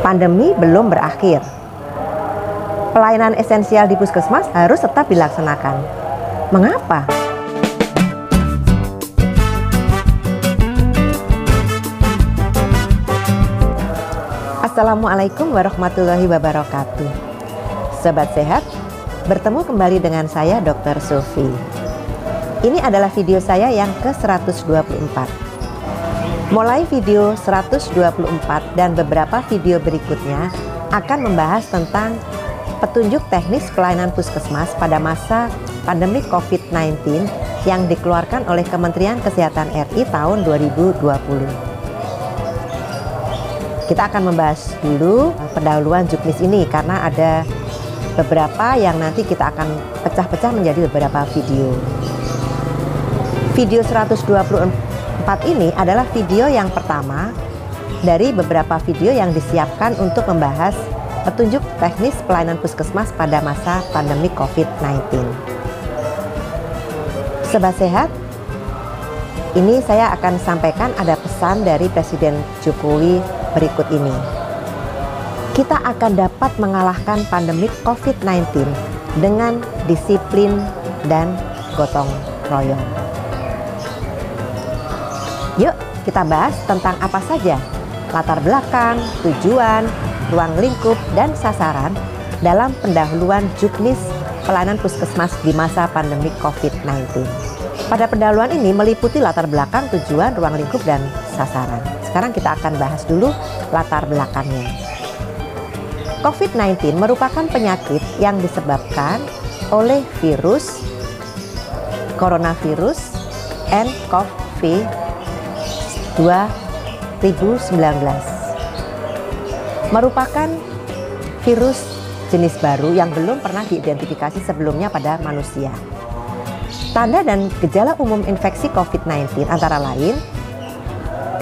Pandemi belum berakhir. Pelayanan esensial di puskesmas harus tetap dilaksanakan. Mengapa? Assalamualaikum warahmatullahi wabarakatuh. Sobat sehat, bertemu kembali dengan saya Dr. Sofi. Ini adalah video saya yang ke-124. Mulai video 124 dan beberapa video berikutnya akan membahas tentang petunjuk teknis pelayanan puskesmas pada masa pandemi COVID-19 yang dikeluarkan oleh Kementerian Kesehatan RI tahun 2020. Kita akan membahas dulu pendahuluan juknis ini karena ada beberapa yang nanti kita akan pecah-pecah menjadi beberapa video. Video 124 ini adalah video yang pertama dari beberapa video yang disiapkan untuk membahas petunjuk teknis pelayanan puskesmas pada masa pandemi COVID-19. Sobat sehat, ini saya akan sampaikan ada pesan dari Presiden Jokowi berikut ini. Kita akan dapat mengalahkan pandemi COVID-19 dengan disiplin dan gotong royong. Yuk kita bahas tentang apa saja latar belakang, tujuan, ruang lingkup, dan sasaran dalam pendahuluan juknis pelayanan puskesmas di masa pandemi COVID-19. Pada pendahuluan ini meliputi latar belakang, tujuan, ruang lingkup, dan sasaran. Sekarang kita akan bahas dulu latar belakangnya. COVID-19 merupakan penyakit yang disebabkan oleh virus coronavirus nCoV 2019, merupakan virus jenis baru yang belum pernah diidentifikasi sebelumnya pada manusia. Tanda dan gejala umum infeksi COVID-19 antara lain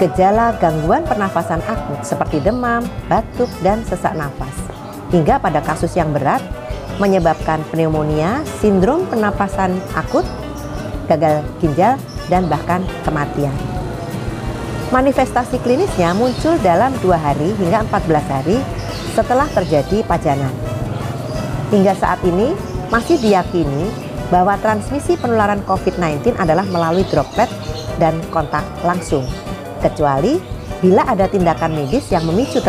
gejala gangguan pernafasan akut seperti demam, batuk, dan sesak nafas, hingga pada kasus yang berat menyebabkan pneumonia, sindrom pernapasan akut, gagal ginjal, dan bahkan kematian. Manifestasi klinisnya muncul dalam 2 hari hingga 14 hari setelah terjadi pajanan. Hingga saat ini masih diyakini bahwa transmisi penularan COVID-19 adalah melalui droplet dan kontak langsung, kecuali bila ada tindakan medis yang memicu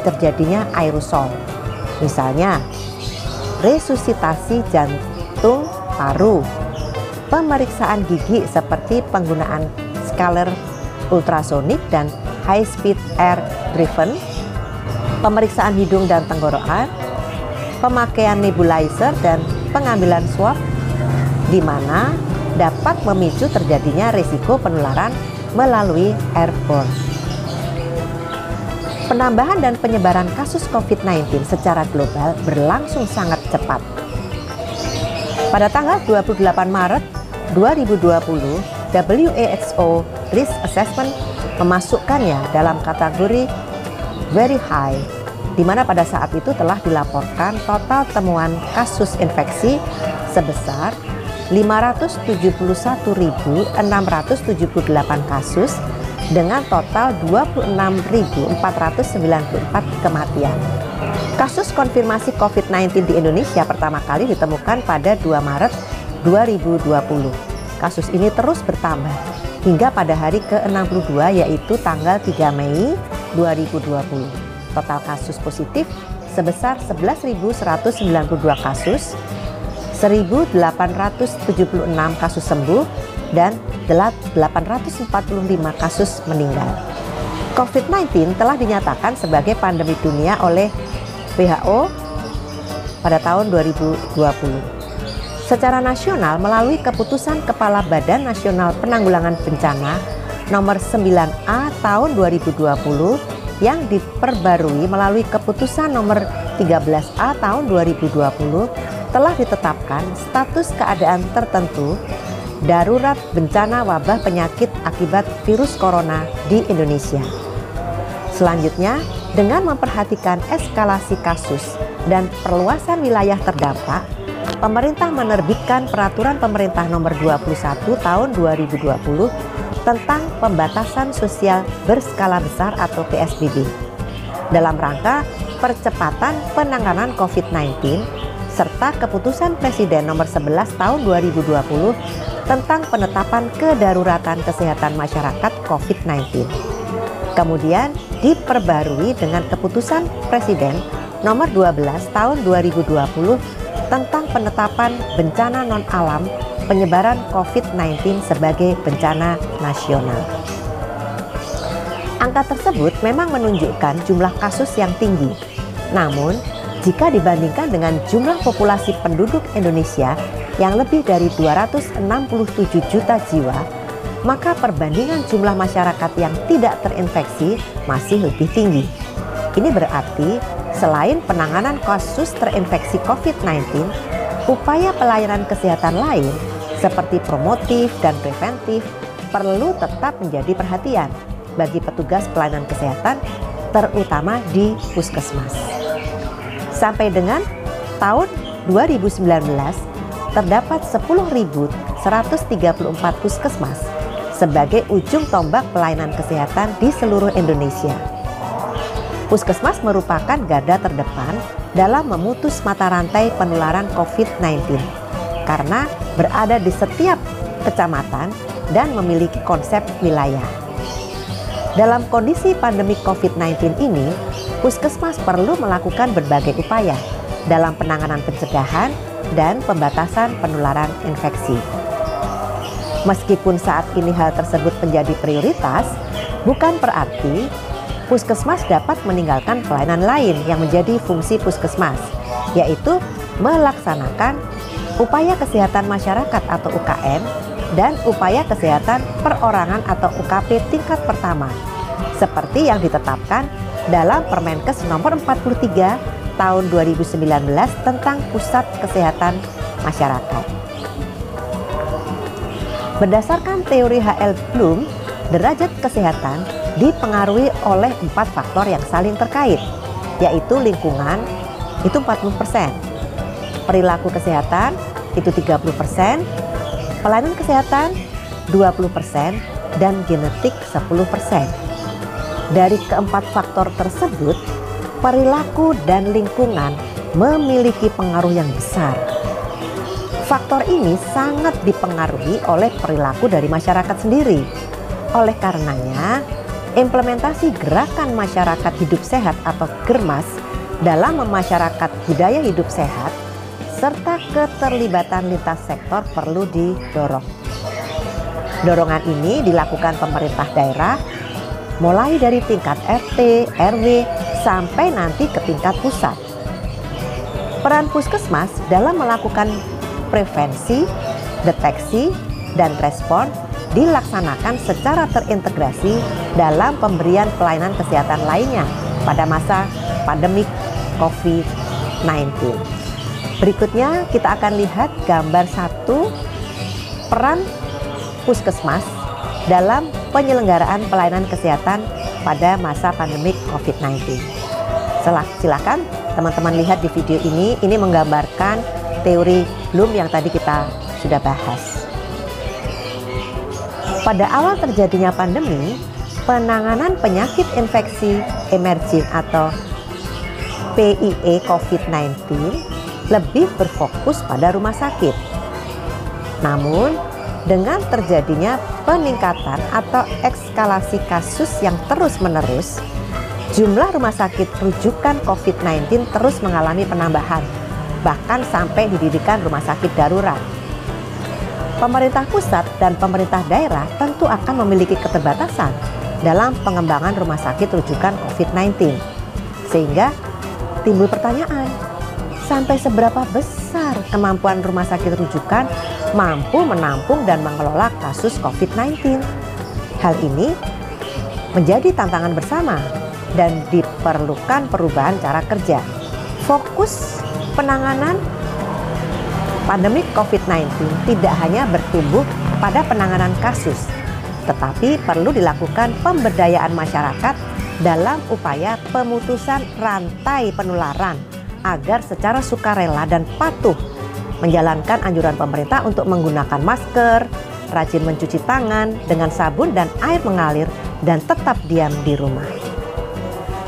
terjadinya aerosol. Misalnya, resusitasi jantung paru, pemeriksaan gigi seperti penggunaan scaler ultrasonik dan high speed air driven, pemeriksaan hidung dan tenggorokan, pemakaian nebulizer, dan pengambilan swab di mana dapat memicu terjadinya risiko penularan melalui airborne. Penambahan dan penyebaran kasus COVID-19 secara global berlangsung sangat cepat. Pada tanggal 28 Maret 2020, WHO Risk Assessment memasukkannya dalam kategori very high, di mana pada saat itu telah dilaporkan total temuan kasus infeksi sebesar 571.678 kasus dengan total 26.494 kematian. Kasus konfirmasi COVID-19 di Indonesia pertama kali ditemukan pada 2 Maret 2020. Kasus ini terus bertambah hingga pada hari ke-62 yaitu tanggal 3 Mei 2020. Total kasus positif sebesar 11.192 kasus, 1.876 kasus sembuh, dan 845 kasus meninggal. COVID-19 telah dinyatakan sebagai pandemi dunia oleh WHO pada tahun 2020. Secara nasional melalui keputusan Kepala Badan Nasional Penanggulangan Bencana nomor 9A tahun 2020 yang diperbarui melalui keputusan nomor 13A tahun 2020 telah ditetapkan status keadaan tertentu darurat bencana wabah penyakit akibat virus corona di Indonesia. Selanjutnya, dengan memperhatikan eskalasi kasus dan perluasan wilayah terdampak, pemerintah menerbitkan Peraturan Pemerintah Nomor 21 Tahun 2020 tentang pembatasan sosial berskala besar atau PSBB. dalam rangka percepatan penanganan COVID-19 serta keputusan Presiden nomor 11 tahun 2020 tentang penetapan kedaruratan kesehatan masyarakat COVID-19. Kemudian diperbarui dengan keputusan Presiden nomor 12 tahun 2020 tentang penetapan bencana non-alam penyebaran COVID-19 sebagai bencana nasional. Angka tersebut memang menunjukkan jumlah kasus yang tinggi. Namun, jika dibandingkan dengan jumlah populasi penduduk Indonesia yang lebih dari 267 juta jiwa, maka perbandingan jumlah masyarakat yang tidak terinfeksi masih lebih tinggi. Ini berarti selain penanganan kasus terinfeksi COVID-19, upaya pelayanan kesehatan lain seperti promotif dan preventif perlu tetap menjadi perhatian bagi petugas pelayanan kesehatan, terutama di puskesmas. Sampai dengan tahun 2019, terdapat 10.134 puskesmas sebagai ujung tombak pelayanan kesehatan di seluruh Indonesia. Puskesmas merupakan garda terdepan dalam memutus mata rantai penularan COVID-19 karena berada di setiap kecamatan dan memiliki konsep wilayah. Dalam kondisi pandemi COVID-19 ini, puskesmas perlu melakukan berbagai upaya dalam penanganan pencegahan dan pembatasan penularan infeksi. Meskipun saat ini hal tersebut menjadi prioritas, bukan berarti puskesmas dapat meninggalkan pelayanan lain yang menjadi fungsi puskesmas, yaitu melaksanakan upaya kesehatan masyarakat atau UKM dan upaya kesehatan perorangan atau UKP tingkat pertama, seperti yang ditetapkan dalam Permenkes nomor 43 tahun 2019 tentang Pusat Kesehatan Masyarakat. Berdasarkan teori H.L. Bloom, derajat kesehatan dipengaruhi oleh 4 faktor yang saling terkait, yaitu lingkungan itu 40%, perilaku kesehatan itu 30%, pelayanan kesehatan 20%, dan genetik 10%. Dari keempat faktor tersebut, perilaku dan lingkungan memiliki pengaruh yang besar. Faktor ini sangat dipengaruhi oleh perilaku dari masyarakat sendiri. Oleh karenanya, implementasi gerakan masyarakat hidup sehat atau GERMAS dalam memasyarakat budaya hidup sehat serta keterlibatan lintas sektor perlu didorong. Dorongan ini dilakukan pemerintah daerah mulai dari tingkat RT, RW, sampai nanti ke tingkat pusat. Peran puskesmas dalam melakukan prevensi, deteksi, dan respon dilaksanakan secara terintegrasi dalam pemberian pelayanan kesehatan lainnya pada masa pandemi COVID-19. Berikutnya kita akan lihat gambar 1 peran puskesmas dalam penyelenggaraan pelayanan kesehatan pada masa pandemi COVID-19. Silakan teman-teman lihat di video ini menggambarkan teori Bloom yang tadi kita sudah bahas. Pada awal terjadinya pandemi, penanganan penyakit infeksi emerging atau PIE COVID-19 lebih berfokus pada rumah sakit. Namun, dengan terjadinya peningkatan atau eskalasi kasus yang terus-menerus, jumlah rumah sakit rujukan COVID-19 terus mengalami penambahan, bahkan sampai didirikan rumah sakit darurat. Pemerintah pusat dan pemerintah daerah tentu akan memiliki keterbatasan dalam pengembangan rumah sakit rujukan COVID-19. Sehingga timbul pertanyaan, sampai seberapa besar kemampuan rumah sakit rujukan mampu menampung dan mengelola kasus COVID-19? Hal ini menjadi tantangan bersama dan diperlukan perubahan cara kerja. Fokus penanganan pandemi COVID-19 tidak hanya bertumbuh pada penanganan kasus, tetapi perlu dilakukan pemberdayaan masyarakat dalam upaya pemutusan rantai penularan agar secara sukarela dan patuh menjalankan anjuran pemerintah untuk menggunakan masker, rajin mencuci tangan dengan sabun dan air mengalir, dan tetap diam di rumah.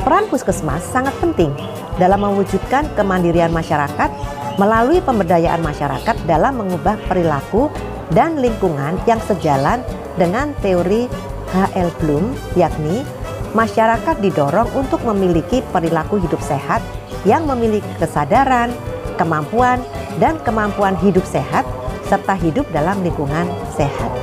Peran puskesmas sangat penting dalam mewujudkan kemandirian masyarakat melalui pemberdayaan masyarakat dalam mengubah perilaku dan lingkungan yang sejalan dengan teori H.L. Bloom, yakni masyarakat didorong untuk memiliki perilaku hidup sehat yang memiliki kesadaran, kemampuan, dan kemampuan hidup sehat serta hidup dalam lingkungan sehat.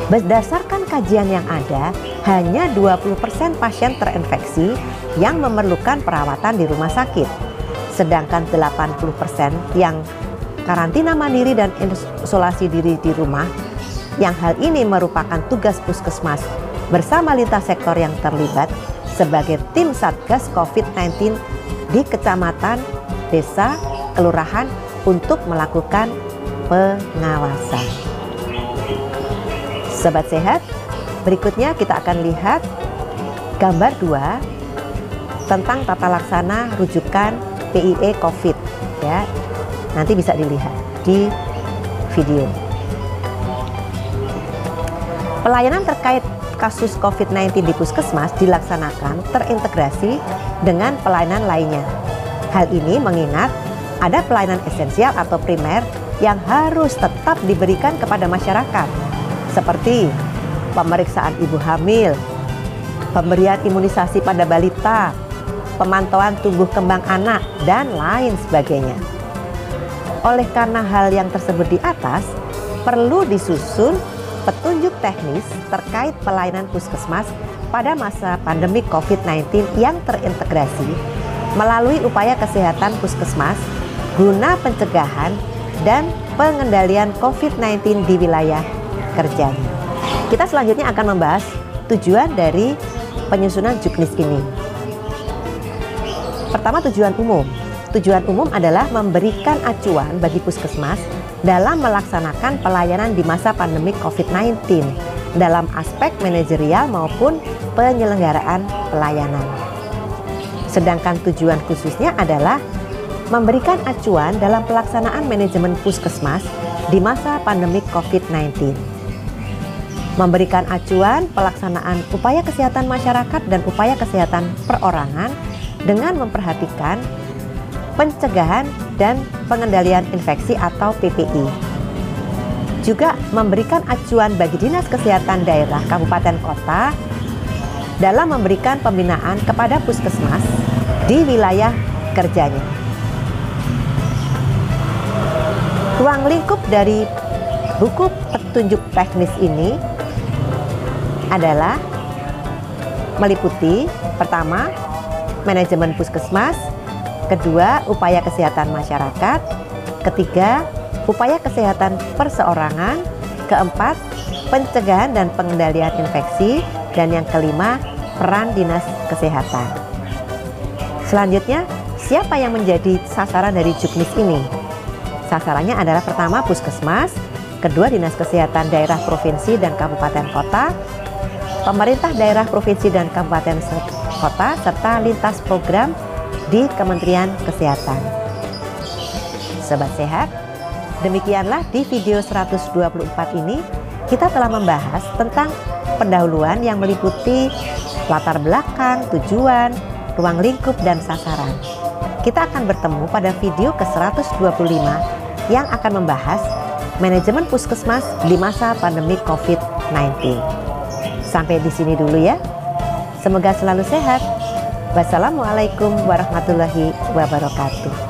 Berdasarkan kajian yang ada, hanya 20% pasien terinfeksi yang memerlukan perawatan di rumah sakit, sedangkan 80% yang karantina mandiri dan isolasi diri di rumah, yang hal ini merupakan tugas puskesmas bersama lintas sektor yang terlibat sebagai tim Satgas COVID-19 di kecamatan, desa, kelurahan untuk melakukan pengawasan. Sobat sehat, berikutnya kita akan lihat gambar 2 tentang tata laksana rujukan PIE COVID ya. Nanti bisa dilihat di video. Pelayanan terkait kasus COVID-19 di puskesmas dilaksanakan terintegrasi dengan pelayanan lainnya. Hal ini mengingat ada pelayanan esensial atau primer yang harus tetap diberikan kepada masyarakat, seperti pemeriksaan ibu hamil, pemberian imunisasi pada balita, pemantauan tumbuh kembang anak, dan lain sebagainya. Oleh karena hal yang tersebut di atas, perlu disusun petunjuk teknis terkait pelayanan puskesmas pada masa pandemi COVID-19 yang terintegrasi melalui upaya kesehatan puskesmas guna pencegahan dan pengendalian COVID-19 di wilayah kerjanya. Kita selanjutnya akan membahas tujuan dari penyusunan juknis ini. Pertama, tujuan umum. Tujuan umum adalah memberikan acuan bagi puskesmas dalam melaksanakan pelayanan di masa pandemi COVID-19 dalam aspek manajerial maupun penyelenggaraan pelayanan. Sedangkan tujuan khususnya adalah memberikan acuan dalam pelaksanaan manajemen puskesmas di masa pandemi COVID-19. Memberikan acuan pelaksanaan upaya kesehatan masyarakat dan upaya kesehatan perorangan dengan memperhatikan pencegahan dan pengendalian infeksi atau PPI. Juga memberikan acuan bagi Dinas Kesehatan Daerah Kabupaten Kota dalam memberikan pembinaan kepada puskesmas di wilayah kerjanya. Ruang lingkup dari buku petunjuk teknis ini adalah meliputi pertama, manajemen puskesmas, kedua, upaya kesehatan masyarakat, ketiga, upaya kesehatan perseorangan, keempat, pencegahan dan pengendalian infeksi, dan yang kelima, peran dinas kesehatan. Selanjutnya, siapa yang menjadi sasaran dari juknis ini? Sasarannya adalah pertama, puskesmas, kedua, dinas kesehatan daerah provinsi dan kabupaten kota, pemerintah daerah provinsi dan kabupaten kota, serta lintas program di Kementerian Kesehatan. Sobat sehat, demikianlah di video 124 ini kita telah membahas tentang pendahuluan yang meliputi latar belakang, tujuan, ruang lingkup, dan sasaran. Kita akan bertemu pada video ke-125 yang akan membahas manajemen puskesmas di masa pandemi COVID-19. Sampai di sini dulu ya. Semoga selalu sehat. Wassalamualaikum warahmatullahi wabarakatuh.